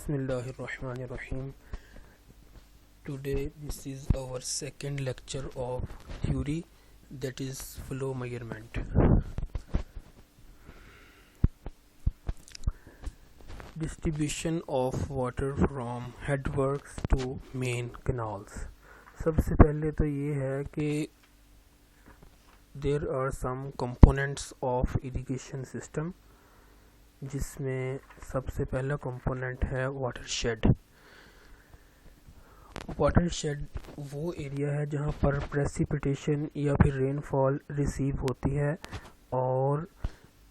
Bismillahirrahmanirrahim. Today this is our second lecture of theory, that is flow measurement. Distribution of water from headworks to main canals. सबसे पहले तो ये है कि there are some components of irrigation system, जिसमें सबसे पहला component है वाटरशेड। वाटरशेड वो एरिया है जहाँ पर प्रेसिपिटेशन या फिर रेनफॉल रिसीव होती है और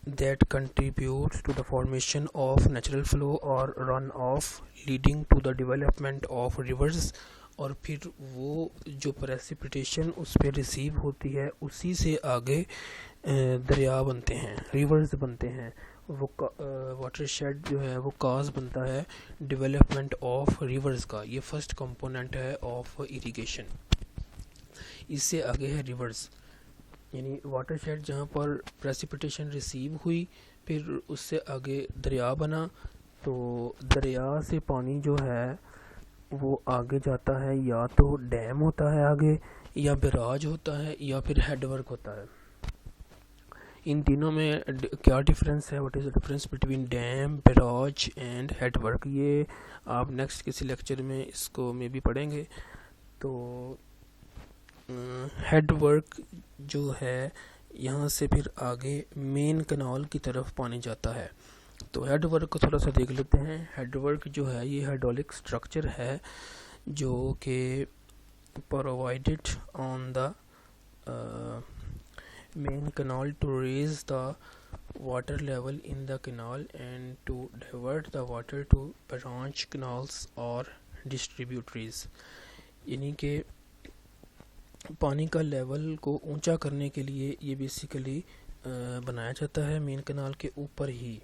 that contributes to the formation of natural flow और run off leading to the development of rivers. और फिर वो जो प्रेसिपिटेशन उस पर रिसीव होती है उसी से आगे दरिया बनते हैं, रिवर्स बनते हैं। वो वाटरशेड जो है वो काज बनता है डेवलपमेंट ऑफ रिवर्स का। ये फर्स्ट कंपोनेंट है ऑफ इरिगेशन। इससे आगे है रिवर्स, यानी वाटरशेड जहाँ पर प्रेसिपिटेशन रिसीव हुई, फिर उससे आगे दरिया बना, तो दरिया से पानी जो है वो आगे जाता है, या तो डैम होता है आगे, या बैराज होता है, या फिर हेडवर्क होता है। इन तीनों में क्या डिफरेंस है, what is the difference between dam, barrage and headwork, ये आप नेक्स्ट किसी लेक्चर में इसको में भी पढ़ेंगे। तो हेडवर्क जो है यहाँ से फिर आगे मेन कैनाल की तरफ पानी जाता है। तो हेडवर्क को थोड़ा सा देख लेते हैं। हेडवर्क जो है ये हाइड्रोलिक स्ट्रक्चर है जो कि provided on the main canal to raise the water level in the canal and to divert the water to branch canals or distributaries। यानी कि पानी का लेवल को ऊंचा करने के लिए ये बेसिकली बनाया जाता है मेन कैनाल के ऊपर ही,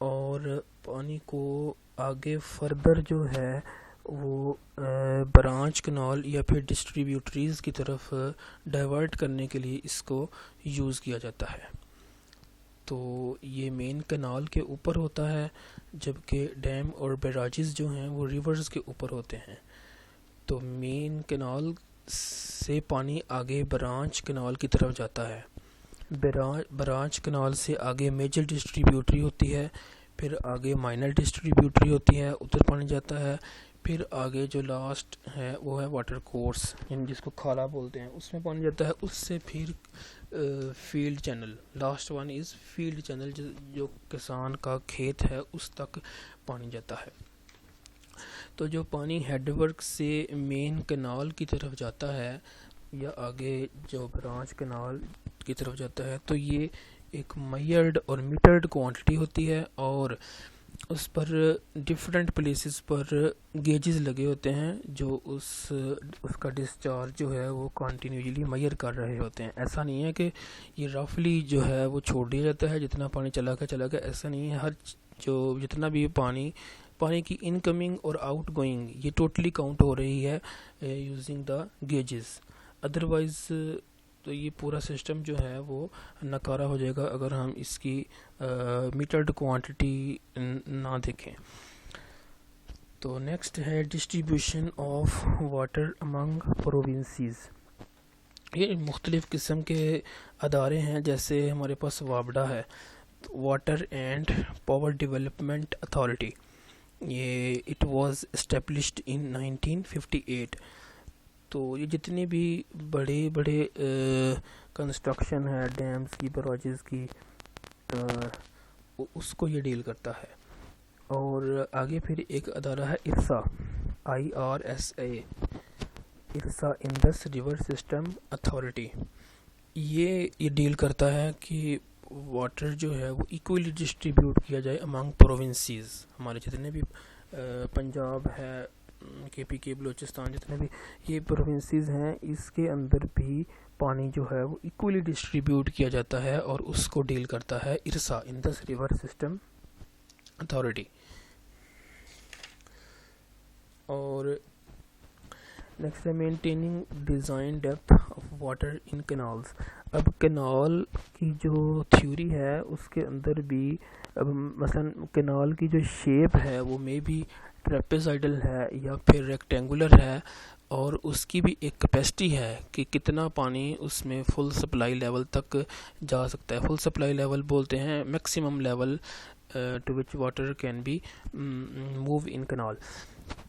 और पानी को आगे फर्दर जो है वो ब्रांच कैनाल या फिर डिस्ट्रीब्यूटरीज की तरफ डाइवर्ट करने के लिए इसको यूज़ किया जाता है। तो ये मेन कैनाल के ऊपर होता है, जबकि डैम और बैराजेस जो हैं वो रिवर्स के ऊपर होते हैं। तो मेन कैनाल से पानी आगे ब्रांच कैनाल की तरफ जाता है। ब्रांच कैनाल से आगे मेजर डिस्ट्रीब्यूटरी होती है, फिर आगे माइनर डिस्ट्रीब्यूटरी होती है, उधर पानी जाता है। फिर आगे जो लास्ट है वो है वाटर कोर्स, यानी जिसको खाला बोलते हैं, उसमें पानी जाता है। उससे फिर field channel, last one is field channel, जो किसान का खेत है उस तक पानी जाता है। तो जो पानी हेडवर्क से मेन कैनाल की तरफ जाता है या आगे जो ब्रांच कैनाल की तरफ जाता है, तो ये एक मेजर्ड और मीटर्ड क्वांटिटी होती है, और उस पर डिफरेंट प्लेसेस पर गेजेस लगे होते हैं जो उसका डिस्चार्ज जो है वो कंटिन्यूसली मेजर कर रहे होते हैं। ऐसा नहीं है कि ये रफली जो है वो छोड़ दिया जाता है, जितना पानी चला गया। ऐसा नहीं है। हर जो जितना भी पानी की इनकमिंग और आउट गोइंग ये टोटली काउंट हो रही है यूजिंग द गेजेस। अदरवाइज तो ये पूरा सिस्टम जो है वो नकारा हो जाएगा अगर हम इसकी मीटर्ड क्वांटिटी ना देखें। तो नेक्स्ट है distribution of water among provinces. ये मुख्तलिफ़ किस्म के अदारे हैं, जैसे हमारे पास वाबडा है, water and power development authority. ये इट वाज एस्टेब्लिश्ड इन 1958। तो ये जितने भी बड़े कंस्ट्रक्शन है डैम्स की, बैराजेस की, उसको ये डील करता है। और आगे फिर एक अदारा है IRSA, IRSA, IRSA Indus river system authority. ये डील करता है कि वाटर जो है वो इक्वली डिस्ट्रीब्यूट किया जाए अमंग प्रोविंसेस। हमारे जितने भी पंजाब है, KPK, बलूचिस्तान, जितने भी ये प्रोविंसेस हैं, इसके अंदर भी पानी जो है वो इक्वली डिस्ट्रीब्यूट किया जाता है, और उसको डील करता है IRSA, Indus river system authority. और नेक्स्ट है maintaining design depth of water in canals. अब कैनाल की जो थ्योरी है उसके अंदर भी अब मसलन कैनाल की जो शेप है वो मे बी ट्रेपेज़ाइडल है या फिर रेक्टेंगुलर है, और उसकी भी एक कैपेसिटी है कि कितना पानी उसमें फुल सप्लाई लेवल तक जा सकता है। फुल सप्लाई लेवल बोलते हैं maximum level to which water can be move in canal.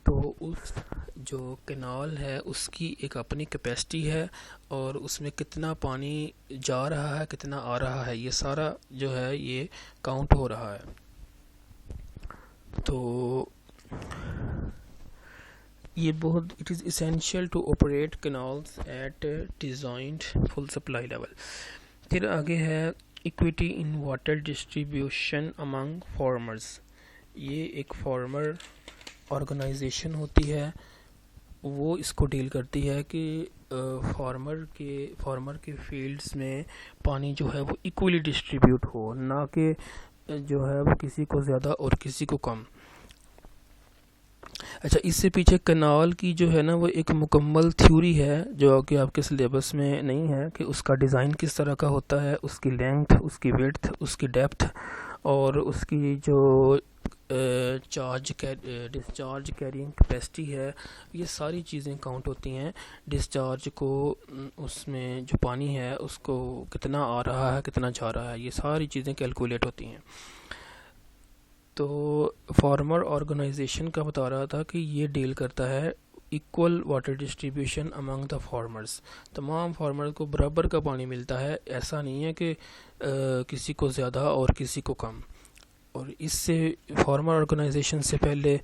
तो उस जो कैनाल है उसकी एक अपनी कैपेसिटी है, और उसमें कितना पानी जा रहा है कितना आ रहा है ये सारा जो है ये काउंट हो रहा है। तो ये बहुत it is essential to operate canals at designed full supply level. फिर आगे है equity in water distribution among farmers. ये एक फार्मर ऑर्गेनाइजेशन होती है, वो इसको डील करती है कि फार्मर के फील्ड्स में पानी जो है वो इक्वली डिस्ट्रीब्यूट हो, ना कि जो है वो किसी को ज़्यादा और किसी को कम। अच्छा, इससे पीछे कैनाल की जो है ना वो एक मुकम्मल थ्योरी है जो कि आपके सिलेबस में नहीं है, कि उसका डिज़ाइन किस तरह का होता है, उसकी लेंथ, उसकी विड्थ, उसकी डेप्थ, और उसकी जो डिस्चार्ज कैरिंग कैपेसिटी है, ये सारी चीज़ें काउंट होती हैं। डिस्चार्ज को उसमें जो पानी है उसको कितना आ रहा है कितना जा रहा है, ये सारी चीज़ें कैलकुलेट होती हैं। तो फार्मर ऑर्गेनाइजेशन का बता रहा था कि ये डील करता है equal water distribution among the farmers. तमाम फार्मर को बराबर का पानी मिलता है, ऐसा नहीं है कि किसी को ज़्यादा और किसी को कम। और इससे फार्मर ऑर्गेनाइजेशन से पहले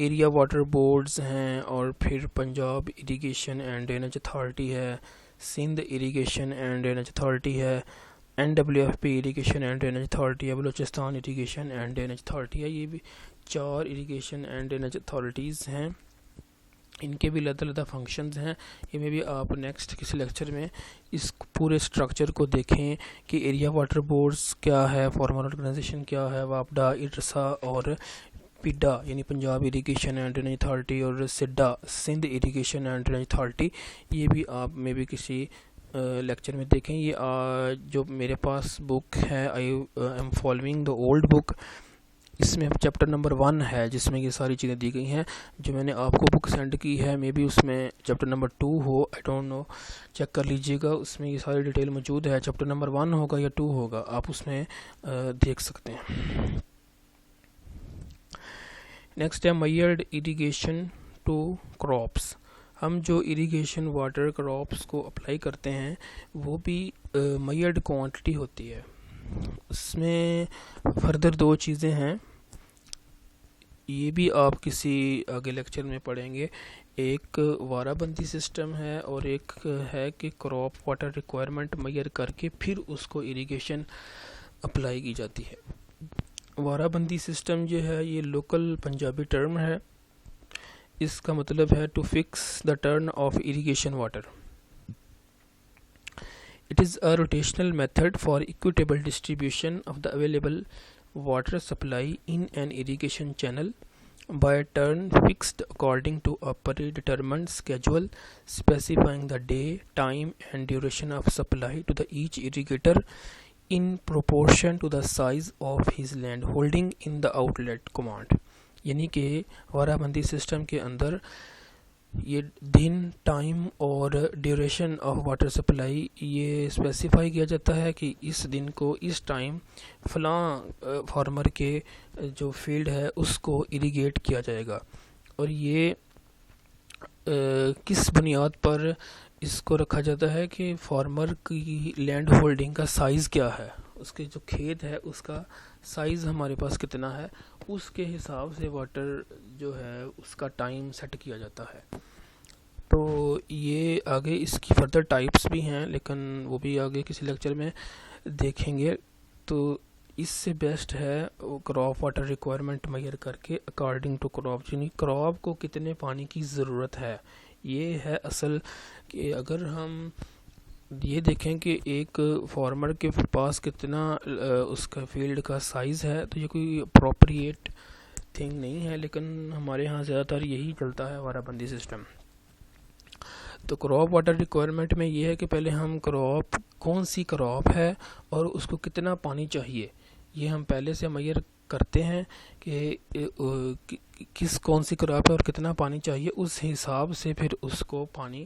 एरिया वाटर बोर्ड्स हैं, और फिर Punjab irrigation and drainage authority है, Sindh irrigation and drainage authority है, NWFP irrigation and drainage authority है, Balochistan irrigation and drainage authority है। ये भी 4 इरिगेशन एंड ड्रेनेज अथॉरिटीज़ हैं, इनके भी अलग-अलग फंक्शंस हैं। ये में भी आप नेक्स्ट किसी लेक्चर में इस पूरे स्ट्रक्चर को देखें कि एरिया वाटर बोर्ड्स क्या है, फार्मर ऑर्गेनाइजेशन क्या है, वापडा, इरसा और पिडा यानी Punjab irrigation and drainage authority, और SIDA Sindh irrigation and drainage authority. ये भी आप में भी किसी लेक्चर में देखें। ये जो मेरे पास बुक है, I am following the old book, इसमें चैप्टर नंबर 1 है जिसमें ये सारी चीज़ें दी गई हैं। जो मैंने आपको बुक सेंड की है मे बी उसमें चैप्टर नंबर 2 हो, आई डोंट नो, चेक कर लीजिएगा, उसमें ये सारी डिटेल मौजूद है। चैप्टर नंबर 1 होगा या 2 होगा, आप उसमें देख सकते हैं। नेक्स्ट है मेजर्ड इरिगेशन टू क्रॉप्स। हम जो इरिगेशन वाटर क्रॉप्स को अप्लाई करते हैं वो भी मेजर्ड क्वांटिटी होती है। उसमें फर्दर 2 चीज़ें हैं, ये भी आप किसी आगे लेक्चर में पढ़ेंगे। एक वाराबंदी सिस्टम है और एक है कि क्रॉप वाटर रिक्वायरमेंट मेजर करके फिर उसको इरिगेशन अप्लाई की जाती है। वाराबंदी सिस्टम जो है ये लोकल पंजाबी टर्म है, इसका मतलब है to fix the turn of irrigation water. It is a rotational method for equitable distribution of the available water supply in an irrigation channel by turn fixed according to a predetermined schedule specifying the day, time and duration of supply to the each irrigator in proportion to the size of his land holding in the outlet command। यानी कि वाराबंदी system के अंदर ये दिन, time और duration of water supply ये specify किया जाता है कि इस दिन को इस टाइम फलां फार्मर के जो फील्ड है उसको इरिगेट किया जाएगा। और ये किस बुनियाद पर इसको रखा जाता है कि फार्मर की लैंड होल्डिंग का साइज़ क्या है, उसके जो खेत है उसका साइज़ हमारे पास कितना है, उसके हिसाब से वाटर जो है उसका टाइम सेट किया जाता है। तो ये आगे इसकी फर्दर टाइप्स भी हैं, लेकिन वो भी आगे किसी लेक्चर में देखेंगे। तो इससे बेस्ट है क्रॉप वाटर रिक्वायरमेंट मेजर करके अकॉर्डिंग टू क्रॉप, यानी क्रॉप को कितने पानी की ज़रूरत है। ये है असल कि अगर हम ये देखें कि एक फार्मर के पास कितना उसका फील्ड का साइज़ है, तो ये कोई अप्रोप्रिएट थिंग नहीं है, लेकिन हमारे यहाँ ज़्यादातर यही चलता है वाराबंदी सिस्टम। तो क्रॉप वाटर रिक्वायरमेंट में ये है कि पहले हम क्रॉप कौन सी क्रॉप है और उसको कितना पानी चाहिए, ये हम पहले से मेजर करते हैं कि किस कौन सी क्रॉप है और कितना पानी चाहिए, उस हिसाब से फिर उसको पानी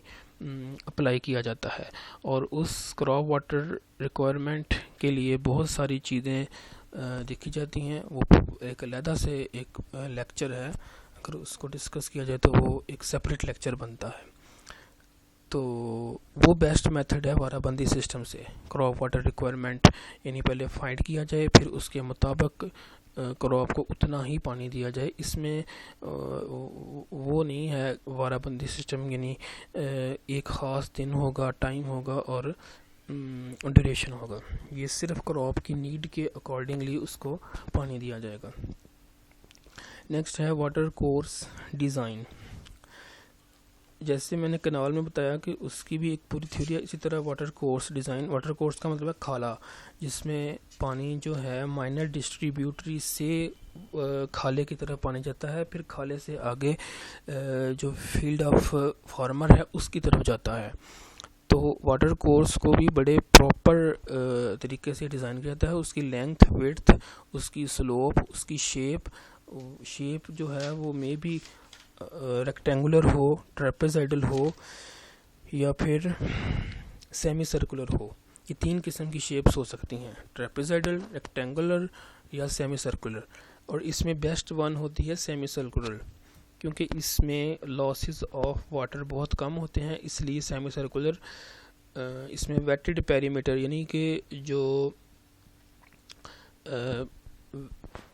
अप्लाई किया जाता है। और उस क्रॉप वाटर रिक्वायरमेंट के लिए बहुत सारी चीज़ें देखी जाती हैं। वो एक अलहदा से एक लेक्चर है, अगर उसको डिस्कस किया जाए तो वो एक सेपरेट लेक्चर बनता है। तो वो बेस्ट मेथड है वाराबंदी सिस्टम से क्रॉप वाटर रिक्वायरमेंट, यानी पहले फाइंड किया जाए, फिर उसके मुताबिक क्रॉप को उतना ही पानी दिया जाए। इसमें वो नहीं है वाराबंदी सिस्टम, यानी एक ख़ास दिन होगा, टाइम होगा और ड्यूरेशन होगा। ये सिर्फ क्रॉप की नीड के अकॉर्डिंगली उसको पानी दिया जाएगा। नेक्स्ट है वाटर कोर्स डिज़ाइन। जैसे मैंने कैनाल में बताया कि उसकी भी एक पूरी थ्योरी है, इसी तरह water course design, water course का मतलब है खाला, जिसमें पानी जो है माइनर डिस्ट्रीब्यूटरी से खाले की तरफ पानी जाता है, फिर खाले से आगे जो फील्ड ऑफ फार्मर है उसकी तरफ जाता है। तो वाटर कोर्स को भी बड़े प्रॉपर तरीके से डिज़ाइन किया जाता है। उसकी लेंथ, विड्थ, उसकी स्लोप, उसकी शेप जो है वो मे भी रेक्टेंगुलर हो, ट्रेपेजॉइडल हो या फिर सेमी सर्कुलर हो। ये 3 किस्म की शेप्स हो सकती हैं, ट्रेपेजॉइडल, रेक्टेंगुलर या सेमी सर्कुलर। और इसमें बेस्ट वन होती है सेमी सर्कुलर, क्योंकि इसमें लॉसेस ऑफ वाटर बहुत कम होते हैं, इसलिए सेमी सर्कुलर। इसमें वेटेड पेरीमीटर यानी कि जो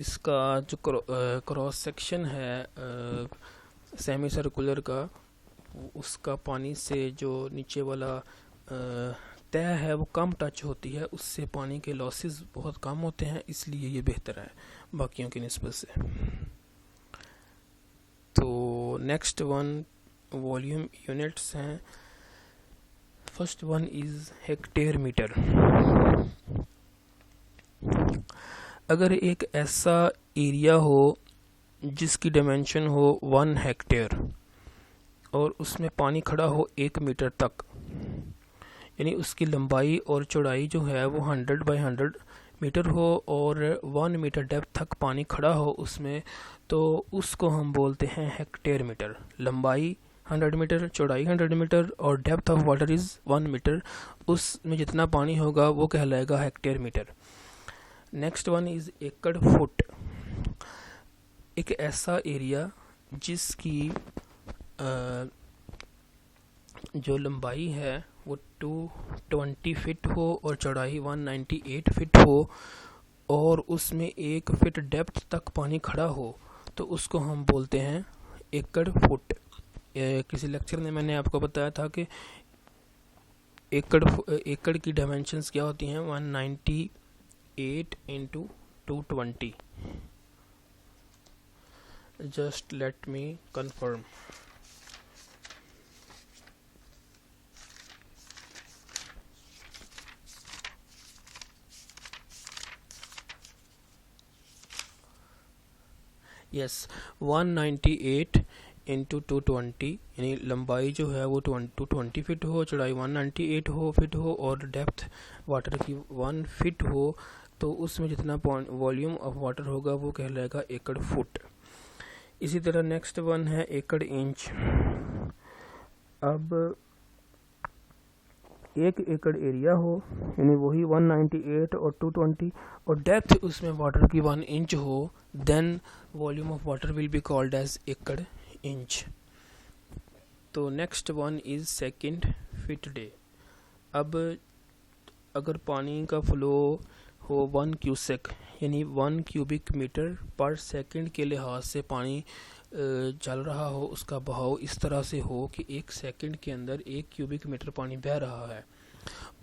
इसका जो क्रॉस सेक्शन है सेमी सर्कुलर का, उसका पानी से जो नीचे वाला तय है वो कम टच होती है, उससे पानी के लॉसेस बहुत कम होते हैं, इसलिए ये बेहतर है बाकियों की निस्बत से। तो नेक्स्ट वन वॉल्यूम यूनिट्स हैं। First one is hectare metre. अगर एक ऐसा एरिया हो जिसकी डायमेंशन हो 1 हेक्टेयर और उसमें पानी खड़ा हो 1 मीटर तक, यानी उसकी लंबाई और चौड़ाई जो है वो 100 बाई 100 मीटर हो और 1 मीटर डेप्थ तक पानी खड़ा हो उसमें, तो उसको हम बोलते हैं हेक्टेयर मीटर। लंबाई 100 मीटर, चौड़ाई 100 मीटर और depth of water is 1 metre, उसमें जितना पानी होगा वो कहलाएगा hectare metre. Next one is एकड़ फुट। एक ऐसा एरिया जिसकी जो लंबाई है वो 220 फीट हो और चौड़ाई 198 फीट हो और उसमें 1 फीट डेप्थ तक पानी खड़ा हो, तो उसको हम बोलते हैं एकड़ फुट। किसी लेक्चर में मैंने आपको बताया था कि एकड़ की डायमेंशंस क्या होती हैं, 198 into 220। Just let me confirm. Yes, 198 into 220, यानी लंबाई जो है वो 220 फीट हो, चौड़ाई 198 फीट हो और डेप्थ वाटर की 1 फीट हो, तो उसमें जितना वॉल्यूम ऑफ वाटर होगा वो कहलाएगा एकड़ फुट। इसी तरह नेक्स्ट वन है एकड़ इंच। अब 1 एकड़ एरिया हो, यानी वही 198 और 220 और डेप्थ उसमें वाटर की 1 इंच हो, then volume of water will be called as एकड़ इंच। तो next one is second feet day. अब अगर पानी का फ्लो हो 1 क्यूसेक यानी 1 क्यूबिक मीटर पर सेकंड के लिहाज से पानी चल रहा हो, उसका बहाव इस तरह से हो कि 1 सेकंड के अंदर 1 क्यूबिक मीटर पानी बह रहा है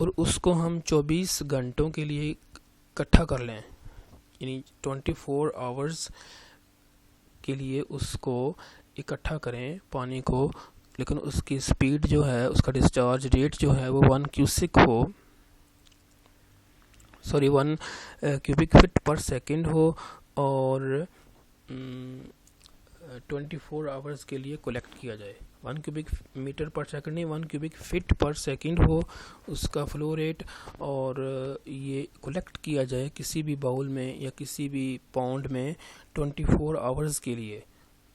और उसको हम 24 घंटों के लिए इकट्ठा कर लें, यानी 24 आवर्स के लिए उसको इकट्ठा करें पानी को, लेकिन उसकी स्पीड जो है, उसका डिस्चार्ज रेट जो है वो 1 क्यूबिक फीट पर सेकंड हो और 24 आवर्स के लिए कलेक्ट किया जाए। 1 क्यूबिक मीटर पर सेकंड नहीं, 1 क्यूबिक फीट पर सेकंड हो उसका फ्लो रेट, और ये कलेक्ट किया जाए किसी भी बाउल में या किसी भी पॉन्ड में 24 आवर्स के लिए।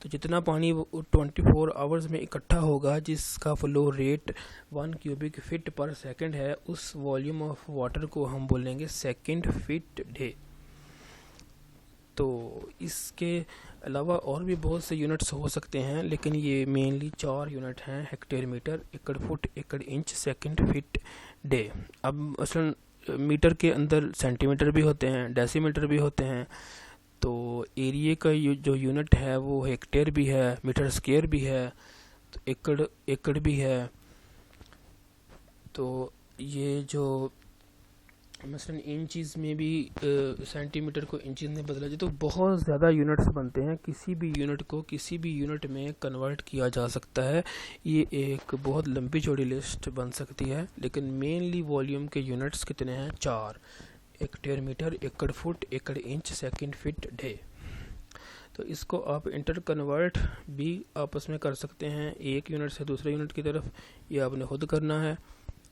तो जितना पानी 24 आवर्स में इकट्ठा होगा जिसका flow rate 1 cubic feet per second है, उस वॉल्यूम ऑफ वाटर को हम बोलेंगे सेकंड फीट डे। तो इसके अलावा और भी बहुत से यूनिट्स हो सकते हैं, लेकिन ये मेनली 4 यूनिट हैं: हेक्टेयर मीटर, एकड़ फुट, एकड़ इंच, सेकंड फीट डे। अब असल मीटर के अंदर सेंटीमीटर भी होते हैं, डेसीमीटर भी होते हैं, तो एरिया का जो यूनिट है वो हेक्टेयर भी है, मीटर स्क्वायर भी है, तो एकड़ भी है। तो ये जो मसलन इंचज़ में भी सेंटीमीटर को इंचज़ में बदला जाए तो बहुत ज़्यादा यूनिट्स बनते हैं। किसी भी यूनिट को किसी भी यूनिट में कन्वर्ट किया जा सकता है। ये एक बहुत लंबी चौड़ी लिस्ट बन सकती है, लेकिन मेनली वॉल्यूम के यूनिट्स कितने हैं? 4: हेक्टेयर मीटर, एकड़ फुट, एकड़ इंच, सेकंड फीट डे। तो इसको आप इंटर कन्वर्ट भी आपस में कर सकते हैं एक यूनिट से दूसरे यूनिट की तरफ, ये आपने खुद करना है।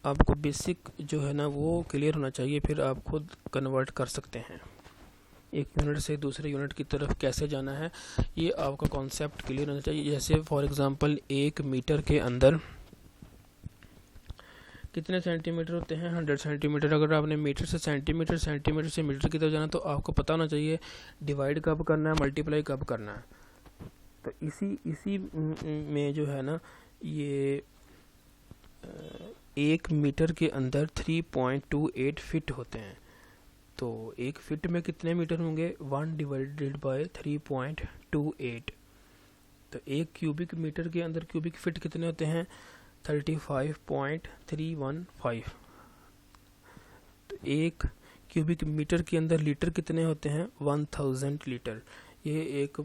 आपको बेसिक जो है ना वो क्लियर होना चाहिए, फिर आप खुद कन्वर्ट कर सकते हैं। एक यूनिट से दूसरे यूनिट की तरफ कैसे जाना है ये आपका कॉन्सेप्ट क्लियर होना चाहिए। जैसे फॉर एग्जांपल 1 मीटर के अंदर कितने सेंटीमीटर होते हैं? 100 सेंटीमीटर। अगर आपने मीटर से सेंटीमीटर, सेंटीमीटर से मीटर की तरफ जाना तो आपको पता होना चाहिए डिवाइड कब करना है, मल्टीप्लाई कब करना है। तो इसी में जो है ना ये 1 मीटर के अंदर 3.28 फिट होते हैं। तो 1 फिट में कितने मीटर होंगे? 1 डिवाइडेड बाय 3.28। तो 1 क्यूबिक मीटर के अंदर क्यूबिक फिट कितने होते हैं? 35.315। तो 1 क्यूबिक मीटर के अंदर लीटर कितने होते हैं? 1000 लीटर। ये एक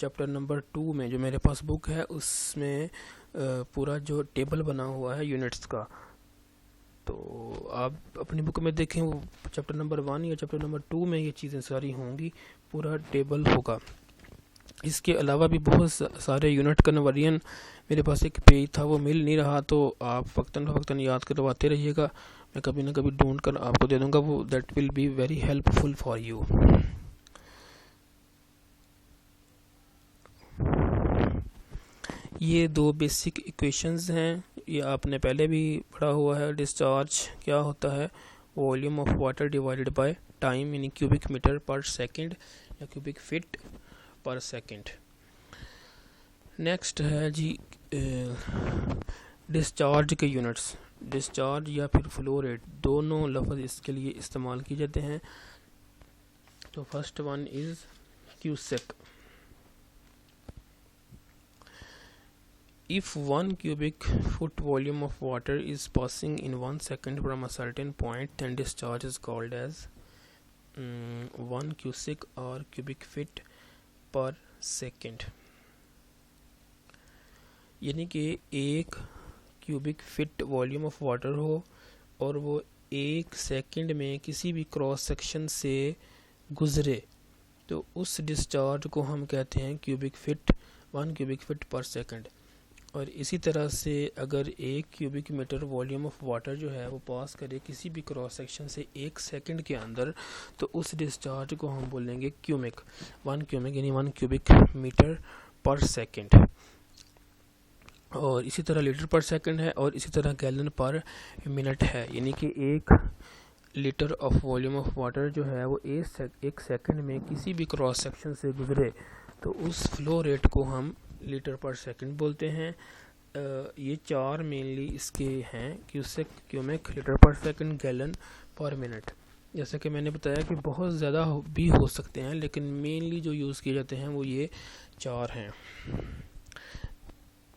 चैप्टर नंबर 2 में जो मेरे पास बुक है उसमें पूरा जो टेबल बना हुआ है यूनिट्स का, तो आप अपनी बुक में देखें वो चैप्टर नंबर 1 या चैप्टर नंबर 2 में ये चीज़ें सारी होंगी, पूरा टेबल होगा। इसके अलावा भी बहुत सारे यूनिट कन्वर्जन मेरे पास एक पेज था वो मिल नहीं रहा, तो आप वक्तन याद करवाते रहिएगा, मैं कभी ना कभी ढूंढ कर आपको दे दूंगा, वो that will be very helpful for you. ये 2 बेसिक इक्वेशंस हैं, ये आपने पहले भी पढ़ा हुआ है। डिस्चार्ज क्या होता है? Volume of water divided by time in cubic metre per second या cubic feet per second. Next है जी डिस्चार्ज के यूनिट्स। डिस्चार्ज या फिर फ्लो रेट, दोनों लफ्ज़ इसके लिए इस्तेमाल किए जाते हैं। तो first one is cusec. If 1 cubic foot volume of water is passing in 1 second from a certain point, then discharge is called as 1 cubic or cubic feet per second। यानी कि 1 cubic fit volume of water हो और वो 1 second में किसी भी cross section से गुजरे, तो उस डिस्चार्ज को हम कहते हैं cubic feet, 1 cubic feet per second. और इसी तरह से अगर 1 cubic metre volume of water जो है वो पास करे किसी भी क्रॉस सेक्शन से 1 सेकंड के अंदर, तो उस डिस्चार्ज को हम बोलेंगे क्यूमिक, 1 क्यूमिक यानी 1 क्यूबिक मीटर पर सेकंड। और इसी तरह लीटर पर सेकंड है, और इसी तरह गैलन पर मिनट है। यानी कि 1 litre of volume of water जो है वो 1 सेकंड में किसी भी क्रॉस सेक्शन से गुजरे, तो उस फ्लो रेट को हम लीटर पर सेकंड बोलते हैं। ये 4 मेनली इसके हैं: क्यूसेक, क्यूमिक, लीटर पर सेकंड, गैलन पर मिनट। जैसा कि मैंने बताया कि बहुत ज़्यादा भी हो सकते हैं, लेकिन मेनली जो यूज़ किए जाते हैं वो ये 4 हैं।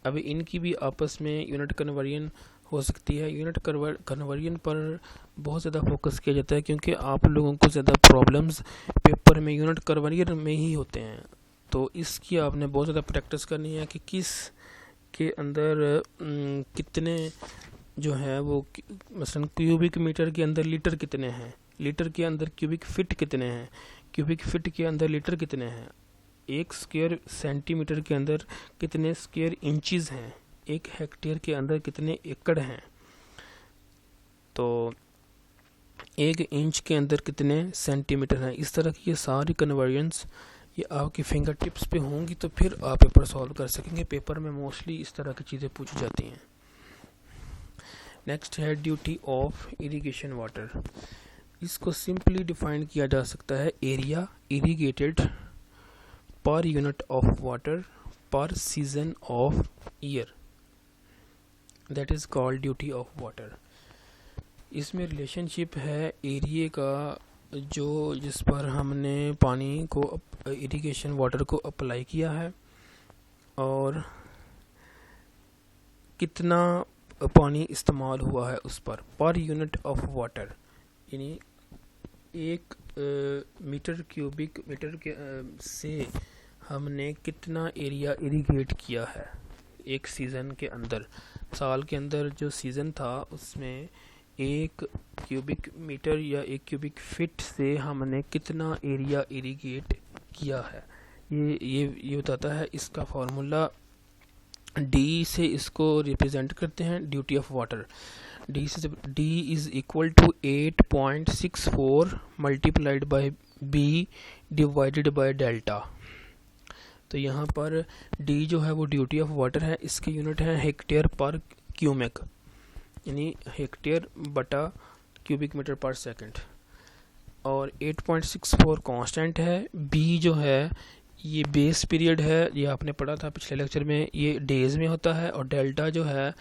अभी इनकी भी आपस में यूनिट कन्वर्जन हो सकती है। यूनिट कन्वर्जन पर बहुत ज़्यादा फोकस किया जाता है, क्योंकि आप लोगों को ज़्यादा प्रॉब्लम्स पेपर में यूनिट कन्वर्जन में ही होते हैं। तो इसकी आपने बहुत ज़्यादा प्रैक्टिस करनी है कि किस के अंदर कितने जो है वो, मसलन क्यूबिक मीटर के अंदर लीटर कितने हैं, लीटर के अंदर क्यूबिक फिट कितने हैं, क्यूबिक फिट के अंदर लीटर कितने हैं, 1 स्क्वायर सेंटीमीटर के अंदर कितने स्क्वायर इंचज़ हैं, एक हेक्टेयर के अंदर कितने एकड़ हैं, तो 1 इंच के अंदर कितने सेंटीमीटर हैं। इस तरह की ये सारी कन्वर्जन्स ये आपकी फिंगर टिप्स पे होंगी, तो फिर आप पेपर सॉल्व कर सकेंगे। पेपर में मोस्टली इस तरह की चीज़ें पूछी जाती हैं। नेक्स्ट है ड्यूटी ऑफ इरिगेशन वाटर। इसको सिंपली डिफाइन किया जा सकता है area irrigated per unit of water per season of year, that is called duty of water. इसमें रिलेशनशिप है एरिया का जो जिस पर हमने पानी को इरिगेशन वाटर को अप्लाई किया है और कितना पानी इस्तेमाल हुआ है उस पर यूनिट ऑफ वाटर, यानी 1 मीटर क्यूबिक मीटर के से हमने कितना एरिया इरिगेट किया है एक सीज़न के अंदर। साल के अंदर जो सीज़न था उसमें 1 क्यूबिक मीटर या 1 क्यूबिक फीट से हमने कितना एरिया इरिगेट किया है, ये बताता है। इसका फार्मूला डी से इसको रिप्रेजेंट करते हैं, duty of water. D is equal to 8.64 multiplied by B divided by delta. तो यहाँ पर डी जो है वो ड्यूटी ऑफ वाटर है, इसकी यूनिट है हेक्टेयर पर क्यूबिक, यानी हेक्टेयर बटा क्यूबिक मीटर पर सेकंड। और 8.64 कांस्टेंट है। बी जो है ये बेस पीरियड है, ये आपने पढ़ा था पिछले लेक्चर में, ये डेज में होता है। और डेल्टा जो है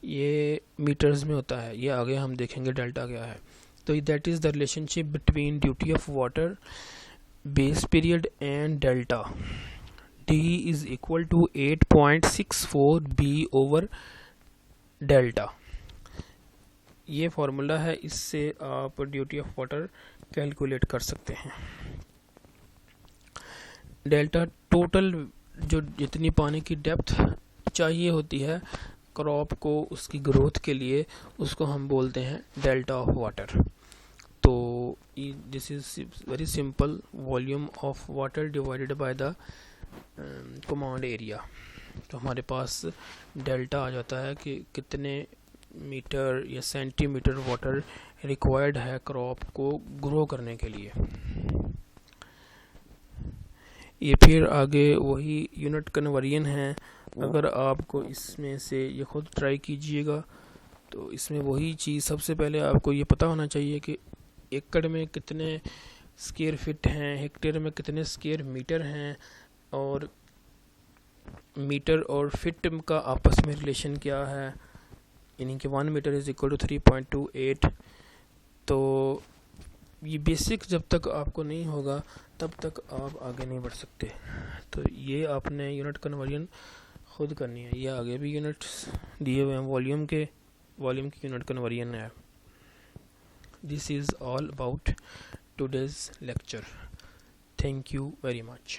ये मीटर्स में होता है, ये आगे हम देखेंगे डेल्टा क्या है। तो that is the relationship between duty of water, base period and delta. D is equal to 8.64 B over delta. ये फार्मूला है, इससे आप ड्यूटी ऑफ वाटर कैलकुलेट कर सकते हैं। डेल्टा टोटल जो जितनी पानी की डेप्थ चाहिए होती है क्रॉप को उसकी ग्रोथ के लिए, उसको हम बोलते हैं डेल्टा ऑफ वाटर। तो this is very simple, volume of water divided by the command area. तो हमारे पास डेल्टा आ जाता है कि कितने मीटर या सेंटीमीटर वाटर रिक्वायर्ड है क्रॉप को ग्रो करने के लिए। ये फिर आगे वही यूनिट कन्वर्जन है। अगर आपको इसमें से ये खुद ट्राई कीजिएगा तो इसमें वही चीज़ सबसे पहले आपको ये पता होना चाहिए कि एकड़ में कितने स्क्वायर फीट हैं, हेक्टेयर में कितने स्क्वायर मीटर हैं, और मीटर और फिट का आपस में रिलेशन क्या है, यानी कि 1 मीटर इज इक्वल टू 3.28। तो ये बेसिक जब तक आपको नहीं होगा तब तक आप आगे नहीं बढ़ सकते। तो ये आपने यूनिट कन्वर्जन खुद करनी है। ये आगे भी यूनिट्स दिए हुए हैं, वॉल्यूम की यूनिट कन्वर्जन है। This is all about today's lecture. Thank you very much.